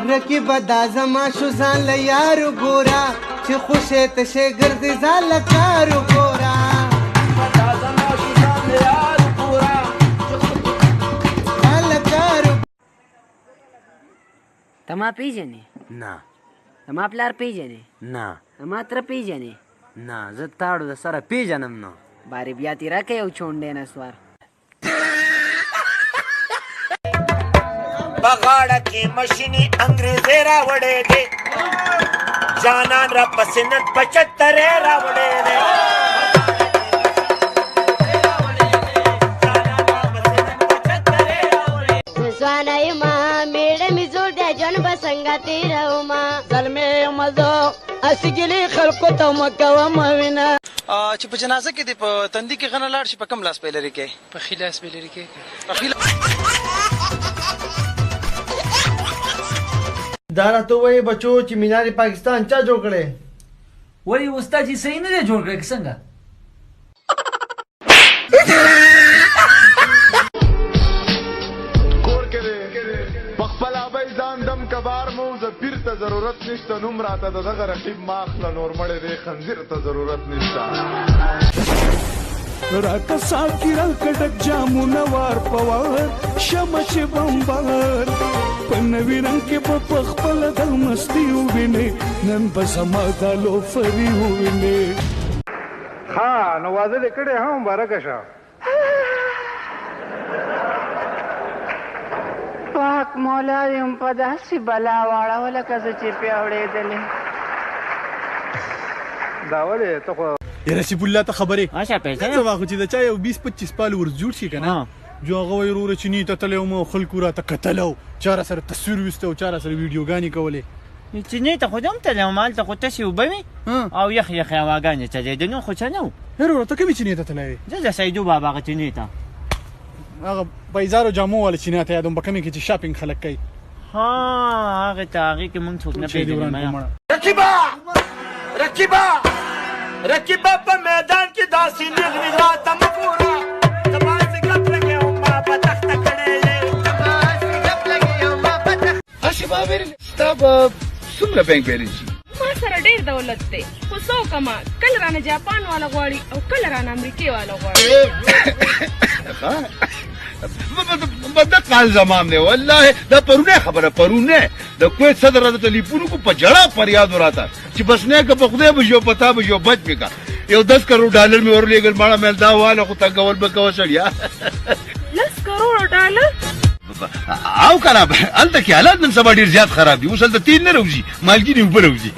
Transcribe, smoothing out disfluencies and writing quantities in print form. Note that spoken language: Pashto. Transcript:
رقیب دا زما شو ځان له یارو ګورا چې خوشې تشه ګرځې ځان له کارو ګورا ته ما پیژنې؟ نه. زما پلار پیژنې؟ نه. زما تره پیژنې؟ نه زه تاړو د سره پیژنم نو. بارې بیا تې راکه یو چونډی نسوار. بغاړه کې مشیني انګریزي راوړې دي جانان را پسې نن 75 راوړې دي سوانه ما میړه می زور دی جون بسنګ تیرو ما زلمه مزو اسګلی خلکو ته مکوم وینا چې په جنازه کې دی په تندي کې غنه لاړ شي په کم لاس په لري کې په خلاص به لري کې دا راته وایي بچو چې مینار پاکستان چا جوړ کړی؟ ولی استاد چې صحیح نه دی جوړ کړی که څنګه؟ کور کې دی په خپل ابۍ ځان دم کبار مو زه پیر ته ضرورت نشته نوم راته د دغه رقیب ما اخله نور مړی دی خنزیر ته ضرورت نشته راته ساقي راکډک جامونه وار په وار شمه چې بمبار په نوي رنګ کې په خپله د مستي ووینې نن به زما دا لوفري ووینې ها نو واده دې کړی ها مبارکه شه پاک مولا یم په داسې بلا واړه لکه زه چې پیاوړېدلې دا ولې ته خو رسیب الله ته خبرې اچھا پیسې څه واخو چې د چا یو 20-25 پالور جوړ شي که نه جو هغه وایي وروره چیني ته تللی وم خلکو راته کتل او چا را سره تصویر ویسته او چا را سره ویډیوګانې کولې چینی ته خو هم تللی وم هلته خو تشې اوبه وې او یخ یخې هواګانې چلېدې نو خو څه نه و وروره ته کومې چینې ته تللی وې؟ زه د سیدو بابا هغه چینی ته هغه پیزارو جامو والا چینه ته یادوم په کمې کې چې شاپینګ خلک کوي ها هغې ته هغې کې مونږ څوک نه پېژنې رقیبه په میدان کې داسې نیغ نیغ راته مه ګوره دباسې ګپ لګې او ما په تخته کړې هسې ما ویل ستا به څومره بینک بیلنس شي؟ ما سره ډېر دولت دی خو څه وکړمه کله رانه جاپان والا غواړي او کله رانه امریکې والا غواړي بدک حال زمان دی والله دا پرونه خبره پرونه د کویت صدر راته ټلیفون کو په جړه فریاد وراته چې بس نه که په خدای بجو پتا بجو بچ میکا یو 10 کروڑ ډالر می ورلېګل ماړه مل دا واله خو تا کول به کو سړیا 10 کروڑ ډالر او کنه الته کې حالات نن سبا ډیر زیات خراب دي اوس الته تین نه روزي مالګي نه وبروزي